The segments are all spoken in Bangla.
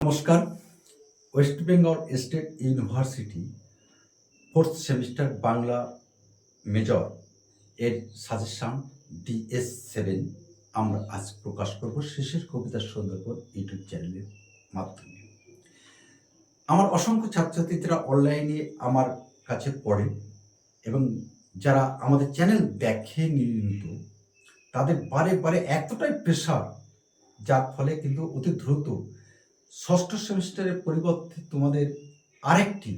নমস্কার। West Bengal state university fourth semester Bangla major এর সাজেশন DS7 আমরা আজ প্রকাশ করব শেষের কবিতার সুন্দরবন ইউটিউব চ্যানেলের মাধ্যমে। আমার অসংখ্য ছাত্রছাত্রী যারা অনলাইনে আমার কাছে পড়ে এবং যারা আমাদের চ্যানেল দেখে নিয়মিত, তাদের বারে বারে এতটাই প্রেশার, যার ফলে কিন্তু অতি দ্রুত ষষ্ঠ সেমিস্টারের পরিবর্তে তোমাদের আরেকটি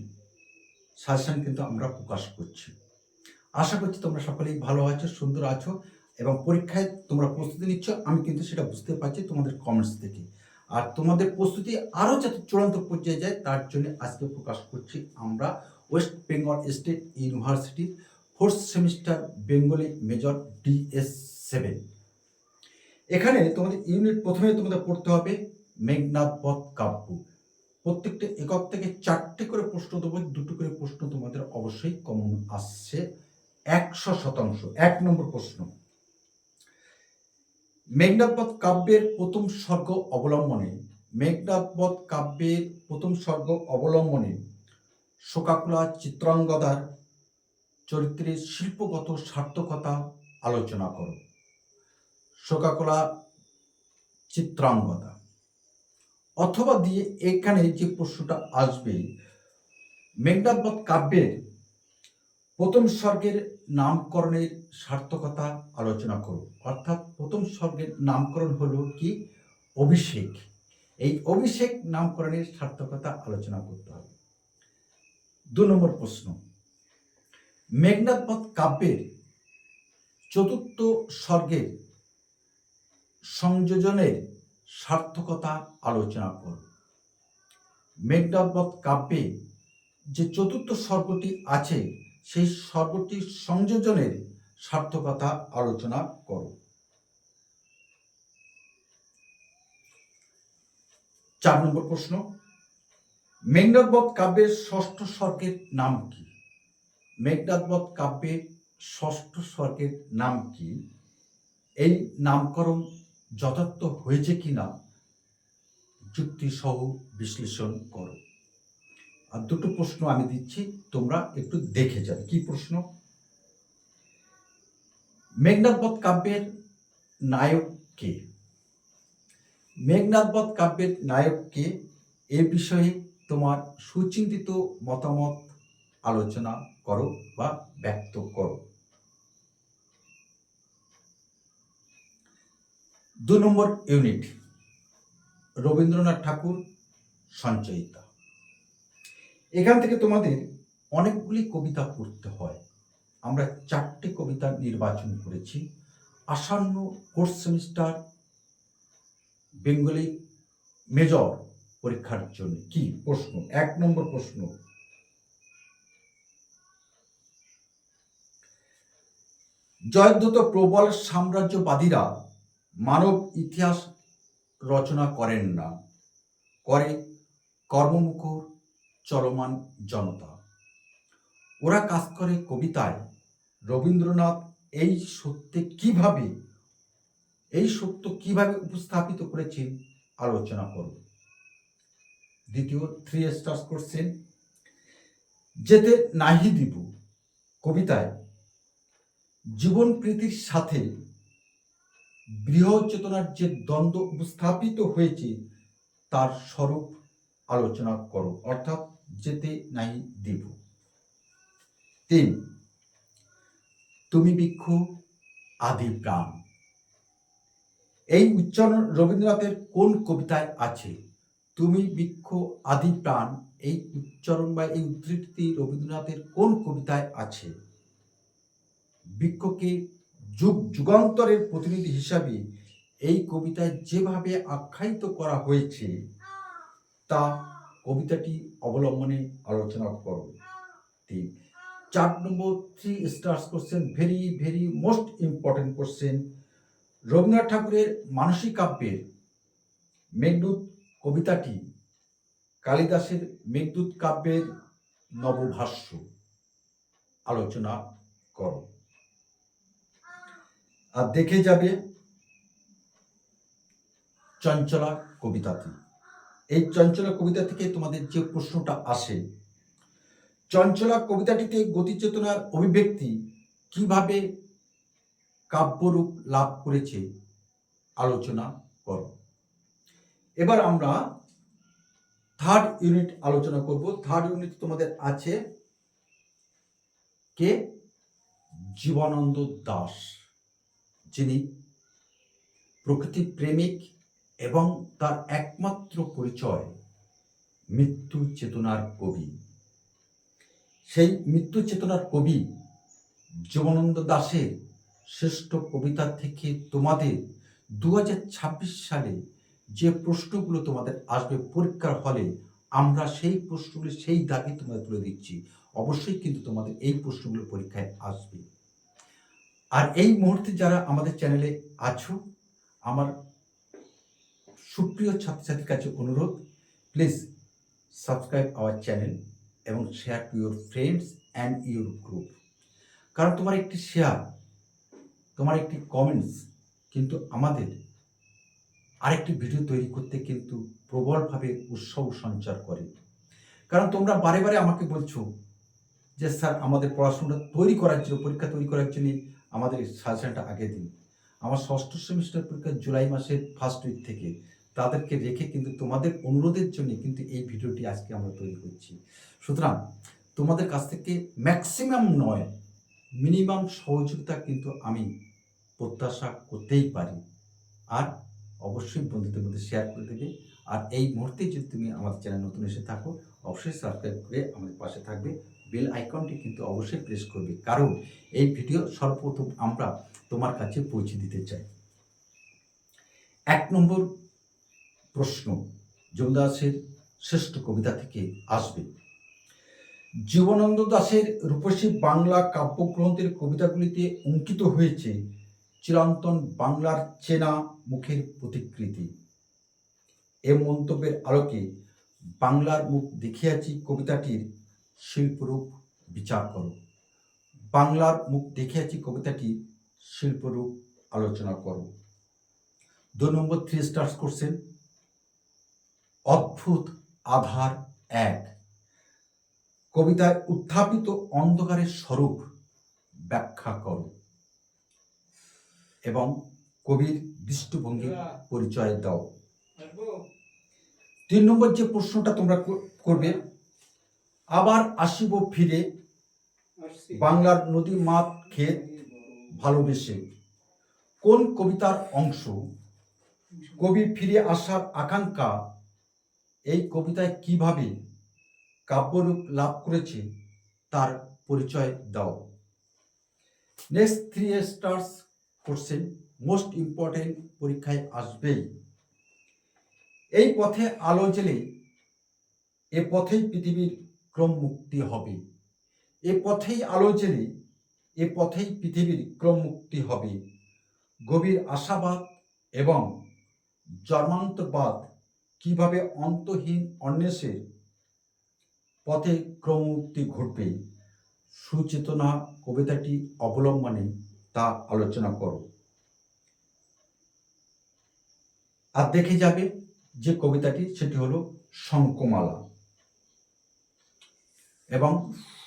সাজেশন কিন্তু আমরা প্রকাশ করছি। আশা করছি তোমরা সকলেই ভালো আছো, সুন্দর আছো এবং পরীক্ষায় তোমরা প্রস্তুতি নিচ্ছ। আমি কিন্তু সেটা বুঝতে পারছি তোমাদের কমেন্টস থেকে। আর তোমাদের প্রস্তুতি আরও যাতে চূড়ান্ত পর্যায়ে যায়, তার জন্য আজকে প্রকাশ করছি আমরা ওয়েস্ট বেঙ্গল স্টেট ইউনিভার্সিটির fourth semester Bengali major DS7। এখানে তোমাদের ইউনিট প্রথমে তোমাদের পড়তে হবে মেঘনাদ বধ কাব্য। প্রত্যেকটা একক থেকে 4টে করে প্রশ্ন দেবো, 2টো করে প্রশ্ন তোমাদের অবশ্যই কমন আসছে 100%। 1 নম্বর প্রশ্ন, মেঘনাদ বধ কাব্যের প্রথম স্বর্গ অবলম্বনে, মেঘনাদ বধ কাব্যের প্রথম স্বর্গ অবলম্বনে শোকাকুলা চিত্রাঙ্গদার চরিত্রের শিল্পগত সার্থকতা আলোচনা করো। শোকাকুলা চিত্রাঙ্গদা অথবা দিয়ে এখানে যে প্রশ্নটা আসবে, মেঘনাদ বধ কাব্যের প্রথম স্বর্গের নামকরণের সার্থকতা আলোচনা করো। অর্থাৎ প্রথম স্বর্গের নামকরণ হলো কি? অভিষেক। এই অভিষেক নামকরণের সার্থকতা আলোচনা করতে হবে। 2 নম্বর প্রশ্ন, মেঘনাদ বধ কাব্যের চতুর্থ স্বর্গের সংযোজনের সার্থকতা আলোচনা করো। মেঘনাদ বধ কাব্যে যে চতুর্থ স্বর্গটি আছে, সেই স্বর্গটির সংযোজনের সার্থকতা আলোচনা করো। 4 নম্বর প্রশ্ন, মেঘনাদ বধ কাব্যের ষষ্ঠ স্বর্গের নাম কি? মেঘনাদ বধ কাব্যের ষষ্ঠ স্বর্গের নাম কি? এই নামকরণ যথার্থ হয়েছে কিনা যুক্তি সহ বিশ্লেষণ করো। আর 2টো প্রশ্ন আমি দিচ্ছি, তোমরা একটু দেখে যাবে। কি প্রশ্ন? মেঘনাদ বধ কাব্যের নায়ক কে? মেঘনাদ বধ কাব্যের নায়ক কে? এ বিষয়ে তোমার সুচিন্তিত মতামত আলোচনা করো বা ব্যক্ত করো। 2 নম্বর ইউনিট, রবীন্দ্রনাথ ঠাকুর সঞ্চয়িতা। এখান থেকে তোমাদের অনেকগুলি কবিতা পড়তে হয়। আমরা 4টে কবিতা নির্বাচন করেছি আসন্ন ফোর্থ সেমিস্টার বেঙ্গলি মেজর পরীক্ষার জন্য। কি প্রশ্ন? 1 নম্বর প্রশ্ন, জয়দ্রথ প্রবল সাম্রাজ্যবাদীরা মানব ইতিহাস রচনা করেন না, করে কর্মমুখর চলমান জনতা। ওরা কাজ করে কবিতায়। রবীন্দ্রনাথ এই সত্য কিভাবে উপস্থাপিত করেছেন আলোচনা করব। দ্বিতীয় 3 স্টার কোশ্চেন, যেতে নাহি দিব কবিতায় জীবন প্রীতির সাথে বৃহৎ চেতনার যে দ্বন্দ্ব উপস্থাপিত হয়েছে তার স্বরূপ আলোচনা করো। অর্থাৎ যেতে নাহি দিব। 3, তুমি বৃক্ষ আদি প্রাণ। এই উচ্চারণ রবীন্দ্রনাথের কোন কবিতায় আছে? তুমি বৃক্ষ আদি প্রাণ, এই উচ্চারণ বা এই উদ্ধৃতি রবীন্দ্রনাথের কোন কবিতায় আছে? বৃক্ষকে যুগ যুগান্তরের প্রতিনিধি হিসাবে এই কবিতায় যেভাবে আখ্যায়িত করা হয়েছে তা কবিতাটি অবলম্বনে আলোচনা করো। 4 নম্বর 3 stars question, very very most important question. Rabindranath ঠাকুরের মানসী কাব্যের মেঘদূত কবিতাটি কালিদাসের মেঘদূত কাব্যের নবভাষ্য আলোচনা করো। আর দেখে যাবে চঞ্চলা কবিতাটি। এই চঞ্চলা কবিতা থেকে তোমাদের যে প্রশ্নটা আসে, চঞ্চলা কবিতাটিতে গতিচেতনার অভিব্যক্তি কিভাবে কাব্যরূপ লাভ করেছে আলোচনা করো। এবার আমরা থার্ড ইউনিট আলোচনা করব। থার্ড ইউনিট তোমাদের আছে কে? জীবনানন্দ দাশ, যিনি প্রকৃতি প্রেমিক এবং তার একমাত্র পরিচয় মৃত্যু চেতনার কবি। সেই মৃত্যু চেতনার কবি জীবনানন্দ দাশের শ্রেষ্ঠ কবিতা থেকে তোমাদের 2026 সালে যে প্রশ্নগুলো তোমাদের আসবে পরীক্ষার হলে, আমরা সেই প্রশ্নগুলো সেই দাগে তোমাদের তুলে দিচ্ছি। অবশ্যই কিন্তু তোমাদের এই প্রশ্নগুলো পরীক্ষায় আসবে। আর এই মুহূর্তে যারা আমাদের চ্যানেলে আছো, আমার সুপ্রিয় ছাত্রছাত্রীর কাছে অনুরোধ, প্লিজ সাবস্ক্রাইব আওয়ার চ্যানেল এবং share to your friends and your group. কারণ তোমার একটি শেয়ার, তোমার একটি কমেন্টস কিন্তু আমাদের আরেকটি ভিডিও তৈরি করতে কিন্তু প্রবলভাবে উৎসাহ সঞ্চার করে। কারণ তোমরা বারে বারে আমাকে বলছো যে স্যার আমাদের পড়াশোনা তৈরি করার জন্য, পরীক্ষা তৈরি করার জন্য আমাদের সাজেশনটা আগে দিন। আমার ষষ্ঠ সেমিস্টার পরীক্ষা জুলাই মাসের ফার্স্ট উইক থেকে, তাদেরকে রেখে কিন্তু তোমাদের অনুরোধের জন্য কিন্তু এই ভিডিওটি আজকে আমরা তৈরি করছি। সুতরাং তোমাদের কাছ থেকে ম্যাক্সিমাম নয়, মিনিমাম সহযোগিতা কিন্তু আমি প্রত্যাশা করতেই পারি। আর অবশ্যই বন্ধুদের মধ্যে শেয়ার করে দেবে। আর এই মুহূর্তে যদি তুমি আমাদের চ্যানেল নতুন এসে থাকো, অবশ্যই সাবস্ক্রাইব করে আমাদের পাশে থাকবে। বেল আইকনটি কিন্তু অবশ্যই প্রেস করবে, কারণ এই ভিডিও সর্বপ্রথম আমরা তোমার কাছে পৌঁছে দিতে চাই। 1 নম্বর প্রশ্ন যমদাসের শ্রেষ্ঠ কবিতা থেকে আসবে। জীবনানন্দ দাশের রূপসী বাংলা কাব্যগ্রন্থের কবিতাগুলিতে অঙ্কিত হয়েছে চিরন্তন বাংলার চেনা মুখের প্রতিকৃতি। এ মন্তব্যের আলোকে বাংলার মুখ দেখিয়াছি কবিতাটির শিল্পরূপ বিচার করো। বাংলার মুখ দেখিয়াছি কবিতাটির শিল্পরূপ আলোচনা করো। 2 নম্বর 3 স্টার্স কোশ্চেন, অদ্ভুত আধার 1 কবিতায় উত্থাপিত অন্ধকারের স্বরূপ ব্যাখ্যা করো এবং কবির দৃষ্টিভঙ্গির পরিচয় দাও। 3 নম্বর যে প্রশ্নটা তোমরা করবে, আবার আসিব ফিরে বাংলার নদী মাঠ ক্ষেত ভালোবেসে, কোন কবিতার অংশ? কবি ফিরে আসার আকাঙ্ক্ষা এই কবিতায় কিভাবে কাব্যরূপ লাভ করেছে তার পরিচয় দাও। Next 3 stars question, most important, পরীক্ষায় আসবেই। এই পথে আলো জ্বেলে এ পথেই পৃথিবীর ক্রম মুক্তি হবে। এ পথেই আলো জ্বেলে এ পথেই পৃথিবীর ক্রম মুক্তি হবে। গভীর আশাবাদ এবং জন্মান্তরবাদ কিভাবে অন্তহীন অন্বেষের পথে ক্রমমুক্তি ঘটবে, সুচেতনা কবিতাটি অবলম্বনে তা আলোচনা করো। আর দেখে যাবে যে কবিতাটি, সেটি হলো শঙ্খমালা এবং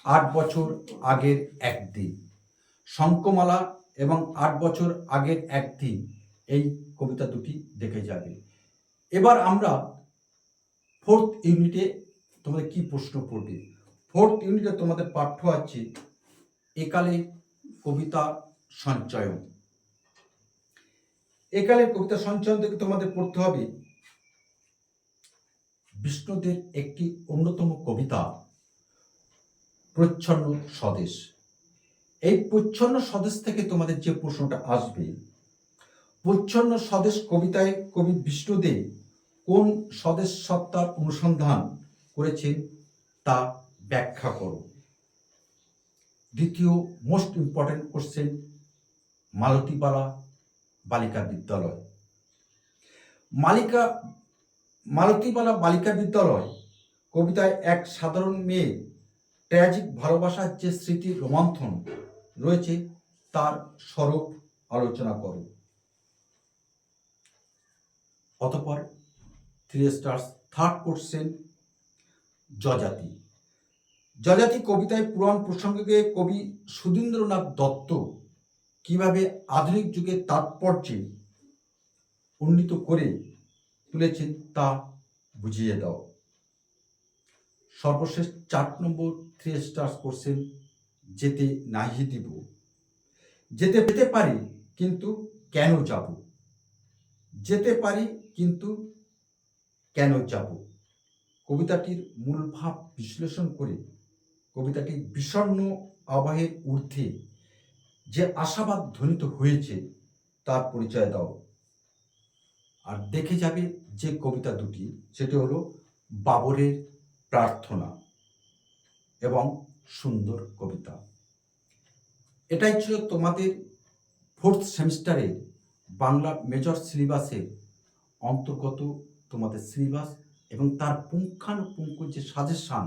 8 বছর আগের একদিন। শঙ্খমালা এবং 8 বছর আগের একদিন, এই কবিতা দুটি দেখে যাবে। এবার আমরা 4th ইউনিটে তোমাদের কি প্রশ্ন পড়বে। 4th ইউনিটে তোমাদের পাঠ্য আছে একালে কবিতা সঞ্চয়ন। একালের কবিতা সঞ্চয়ন থেকে তোমাদের পড়তে হবে বিষ্ণুদের একটি অন্যতম কবিতা প্রচ্ছন্ন স্বদেশ। এই প্রচ্ছন্ন স্বদেশ থেকে তোমাদের যে প্রশ্নটা আসবে, প্রচ্ছন্ন স্বদেশ কবিতায় কবি বিষ্ণুদেব কোন স্বদেশ সত্তার অনুসন্ধান করেছেন তা ব্যাখ্যা করো। দ্বিতীয় মোস্ট ইম্পর্টেন্ট কোশ্চেন, মালতীবালা বালিকা বিদ্যালয়। মালতীবালা বালিকা বিদ্যালয় কবিতায় এক সাধারণ মেয়ের ট্র্যাজিক ভালোবাসার যে স্মৃতির রোমন্থন রয়েছে তার স্বরূপ আলোচনা করো। অতঃপর 3 stars third question, Yayati. Yayati কবিতায় পুরাণ প্রসঙ্গে কবি সুধীন্দ্রনাথ দত্ত কিভাবে আধুনিক যুগের তাৎপর্যে উন্নীত করে তুলেছেন তা বুঝিয়ে দাও। সর্বশেষ 4 নম্বর 3 স্টার কোশ্চেন, যেতে নাহি দিব। যেতে পেতে পারি কিন্তু কেন যাব? যেতে পারি কিন্তু কেন যাব? কবিতাটির মূল ভাব বিশ্লেষণ করে কবিতাটি বিষণ্ণ আবহের ঊর্ধ্বে যে আশাবাদ ধ্বনিত হয়েছে তার পরিচয় দাও। আর দেখে যাবে যে কবিতা দুটি, সেটি হলো বাবরের প্রার্থনা এবং সুন্দর কবিতা। এটাই ছিল তোমাদের 4th সেমিস্টারের বাংলা মেজর সিলেবাসের অন্তর্গত তোমাদের সিলেবাস এবং তার পুঙ্খানুপুঙ্খ যে সাজেশান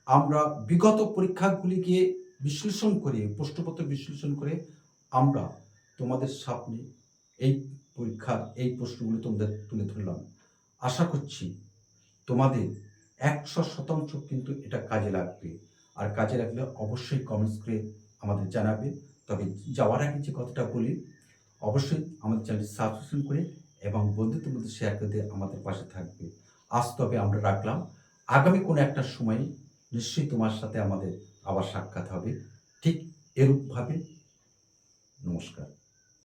আমরা বিগত পরীক্ষাগুলিকে বিশ্লেষণ করে, প্রশ্নপত্র বিশ্লেষণ করে আমরা তোমাদের সামনে এই পরীক্ষার এই প্রশ্নগুলি তোমাদের তুলে ধরলাম। আশা করছি তোমাদের 100% কিন্তু এটা কাজে লাগবে। আর কাজে লাগলে অবশ্যই কমেন্টস করে আমাদের জানাবে। তবে যাওয়ার আগে যে কথাটা বলি, অবশ্যই আমাদের চ্যানেলটি সাবস্ক্রাইব করে এবং বন্ধুদের মধ্যে শেয়ার করে দিয়ে আমাদের পাশে থাকবে। আজ তবে আমরা রাখলাম, আগামী কোনো একটা সময়ে নিশ্চয়ই তোমার সাথে আমাদের আবার সাক্ষাৎ হবে ঠিক এরূপভাবে। নমস্কার।